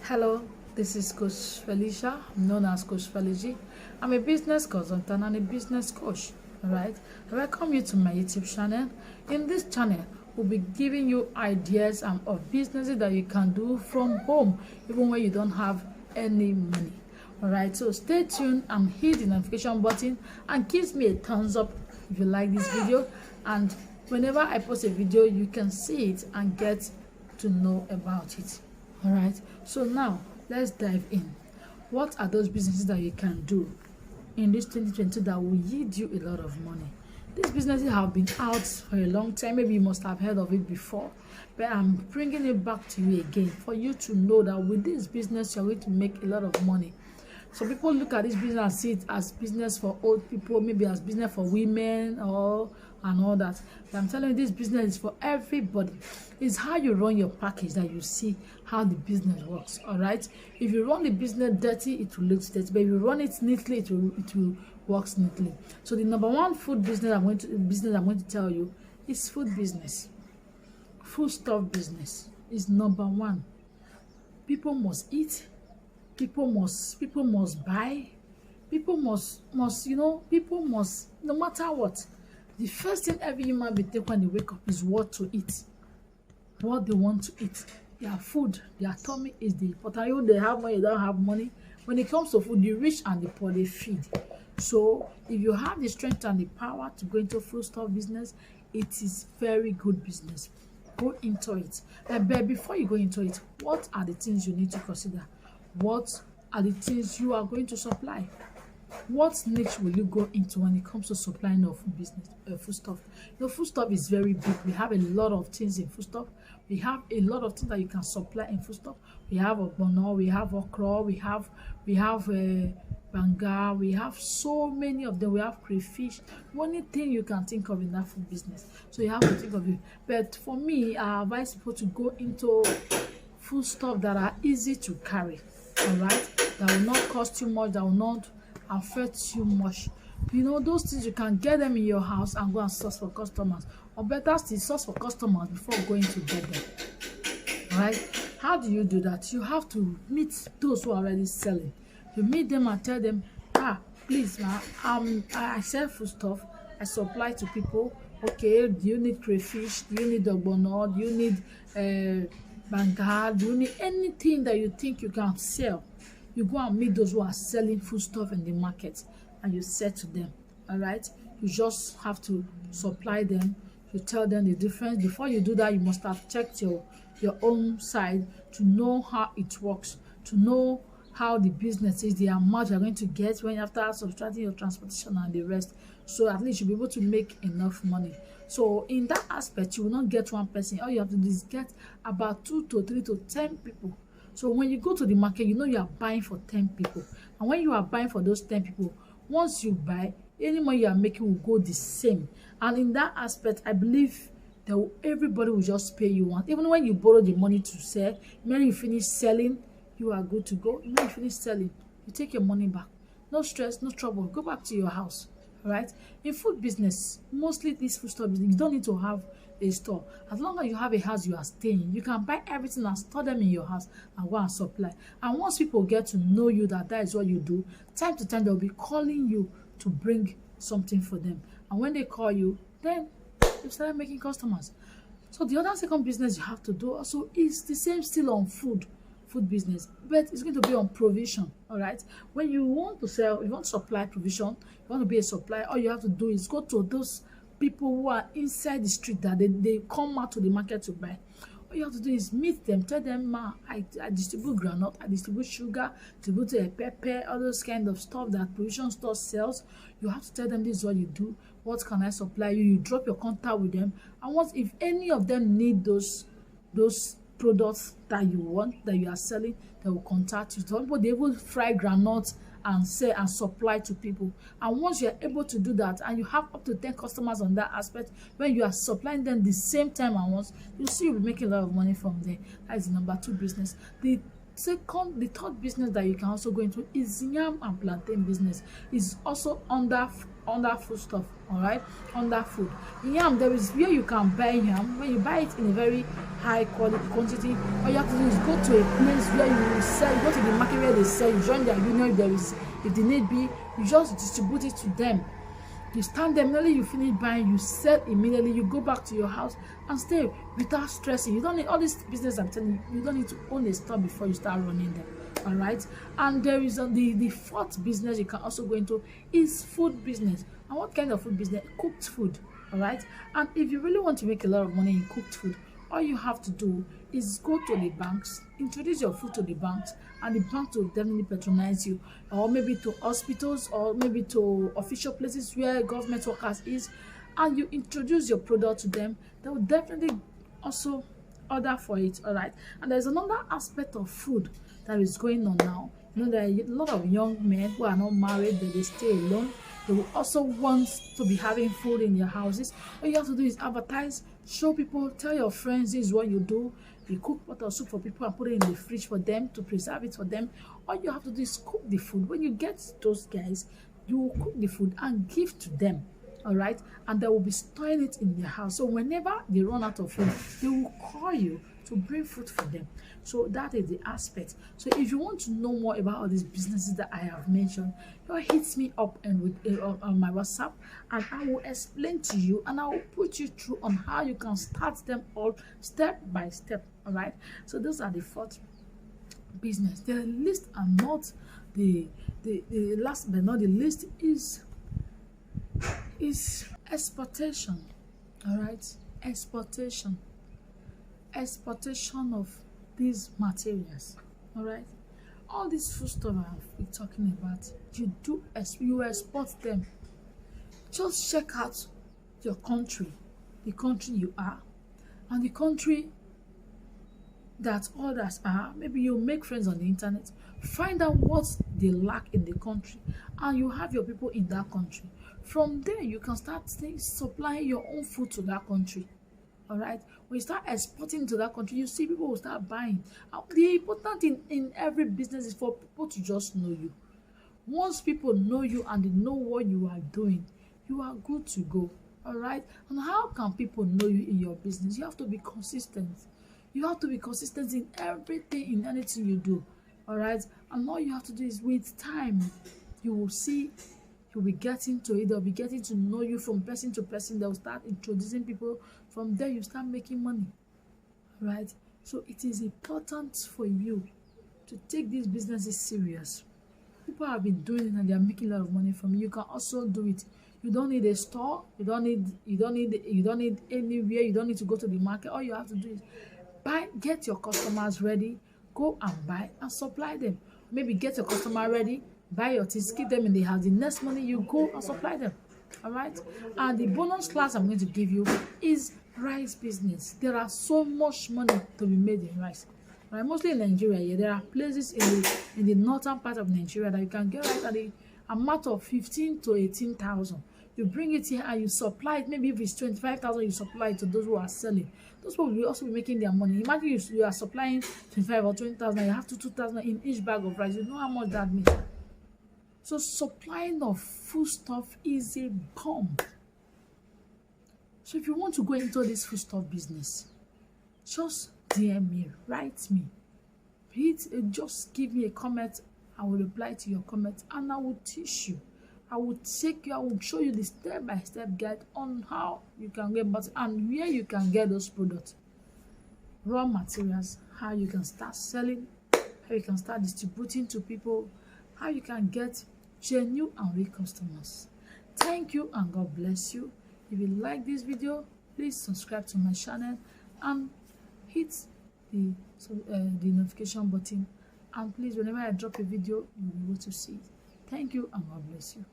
Hello, this is Coach Felicia, known as Coach Felici. I'm a business consultant and a business coach. Alright, I welcome you to my YouTube channel. In this channel, we'll be giving you ideas of businesses that you can do from home, even when you don't have any money. Alright, so stay tuned and hit the notification button and give me a thumbs up if you like this video. And whenever I post a video, you can see it and get to know about it. All right, so now let's dive in. What are those businesses that you can do in this 2022 that will yield you a lot of money? These businesses have been out for a long time. Maybe you must have heard of it before, but I'm bringing it back to you again for you to know that with this business you're going to make a lot of money. So people look at this business and see it as business for old people, maybe as business for women and all that. But I'm telling you, this business is for everybody. It's how you run your package that you see how the business works. All right. If you run the business dirty, it will look dirty. But if you run it neatly, it will work neatly. So the number one food business I'm going to tell you is food business. Food stuff business is number one. People must eat. People must buy. People must people must, no matter what. The first thing every human being take when they wake up is what to eat, what they want to eat. Their food, their tummy is the important. You they have money, you don't have money. When it comes to food, the rich and the poor, they feed. So if you have the strength and the power to go into food stuff business, it is very good business. Go into it. But before you go into it, what are the things you need to consider? What are the things you are going to supply? What niche will you go into when it comes to supplying of business foodstuff? Foodstuff is very big. We have a lot of things in foodstuff. We have a lot of things that you can supply in foodstuff. We have ogbono, we have okra, we have banga, we have so many of them. We have crayfish. One thing you can think of in that food business. So you have to think of it. But for me, I advise people to go into foodstuff that are easy to carry. All right, that will not cost you much. That will not affect you much. Those things you can get them in your house and go and source for customers, or better still source for customers before going to get them. All right, how do you do that? You have to meet those who are already selling. You meet them and tell them, please, I sell food stuff, I supply to people. Okay, do you need crayfish? Do you need ogbono? Do you need banga? Do you need anything that you think you can sell? You go and meet those who are selling food stuff in the market and you say to them, all right, you just have to supply them. You tell them the difference. Before you do that, you must have checked your own side to know how it works, to know how the business is, the amount you're going to get when after subtracting your transportation and the rest. So at least you'll be able to make enough money. So in that aspect, you will not get one person. All you have to do is get about 2 to 3 to 10 people. So when you go to the market, you are buying for 10 people. And when you are buying for those 10 people, once you buy, any money you are making will go the same. And in that aspect, I believe that everybody will just pay you once. Even when you borrow the money to sell, when you finish selling, you are good to go. When you finish selling, you take your money back. No stress, no trouble. Go back to your house. All right? In food business, mostly this food store business, you don't need to have a store. As long as you have a house you are staying, you can buy everything and store them in your house and go and supply. And once people get to know you that is what you do, time to time they'll be calling you to bring something for them. And when they call you, then you start making customers. So the second business you have to do also is the same, still on food business, but it's going to be on provision. All right, when you want to sell, you want to supply provision, you want to be a supplier, all you have to do is go to those people who are inside the street that they come out to the market to buy. All you have to do is meet them, tell them, I distribute groundnut, I distribute sugar, distribute pepper, all those kind of stuff that provision store sells. You have to tell them this is what you do, what can I supply you. You drop your contact with them, and if any of them need those products that you want, that you are selling, they will contact you. Some people, they will fry groundnuts and sell and supply to people. And once you are able to do that, and you have up to 10 customers on that aspect, when you are supplying them the same time and once, you see you'll be making a lot of money from there. That is the number 2 business. The The third business that you can also go into is yam and plantain business. Is also under food stuff, all right, under food. Yam, there is where you can buy yam. When you buy it in a very high quality quantity, all you have to do is go to a place where you will sell. You go to the market where they sell, you join their union. If the need be, you just distribute it to them. You stand there, immediately you finish buying, you sell immediately, you go back to your house and stay without stressing. You don't need all this business. I'm telling you, you don't need to own a store before you start running them. All right. And there is the fourth business you can also go into is food business. And what kind of food business? Cooked food. All right. And if you really want to make a lot of money in cooked food, all you have to do is go to the banks, introduce your food to the banks, and the bank will definitely patronize you, or maybe to hospitals, or maybe to official places where government workers is, and you introduce your product to them. They will definitely also order for it. All right. And there's another aspect of food that is going on now. You know, there are a lot of young men who are not married, but they stay alone. They will also want to be having food in their houses. All you have to do is advertise, show people, tell your friends this is what you do. You cook pot of soup for people and put it in the fridge for them to preserve it for them. All you have to do is cook the food. When you get those guys, you will cook the food and give to them. All right, and they will be storing it in their house. So whenever they run out of food, they will call you to bring food for them. So that is the aspect. So if you want to know more about all these businesses that I have mentioned, you hit me up and with on my WhatsApp, and I will explain to you, and I will put you through on how you can start them all step by step. All right. So those are the fourth business. The list and not the last but not the least is exportation. All right, exportation of these materials. All right, all these food stuff I've been talking about, you export them. Just check out your country, the country you are, and the country that others are. Maybe you make friends on the internet, find out what they lack in the country, and you have your people in that country. From there, you can start supplying your own food to that country. All right, when you start exporting to that country, you see people will start buying. The important thing in every business is for people to just know you. Once people know you and they know what you are doing, you are good to go. All right. And how can people know you in your business? You have to be consistent. You have to be consistent in everything, in anything you do. All right. And all you have to do is, with time, you will see, you'll be getting to it. They'll be getting to know you from person to person. They'll start introducing people. From there, you start making money. All right. So it is important for you to take these businesses serious. People have been doing it and they are making a lot of money from you. You can also do it. You don't need a store. You don't need anywhere. You don't need to go to the market. All you have to do is get your customers ready, go and buy and supply them. Maybe get your customer ready, buy your things, keep them in the house. The next money you go and supply them. All right. And the bonus class I'm going to give you is rice business. There are so much money to be made in rice. Right? Mostly in Nigeria, yeah, there are places in the northern part of Nigeria that you can get right at the amount of 15 to 18,000. You bring it here and you supply it. Maybe if it's 25,000, you supply it to those who are selling. Those people will also be making their money. Imagine you are supplying 25 or 20,000, you have to 2,000 in each bag of rice. You know how much that means. So supplying of food stuff is a bomb. So if you want to go into this food stuff business, just DM me, write me. Just give me a comment. I will reply to your comment and I will teach you. I will show you the step-by-step guide on how you can get butter and where you can get those products, raw materials, how you can start selling, how you can start distributing to people, how you can get genuine and real customers. Thank you and God bless you. If you like this video, please subscribe to my channel and hit the notification button. And please, whenever I drop a video, you'll be able to see it. Thank you and God bless you.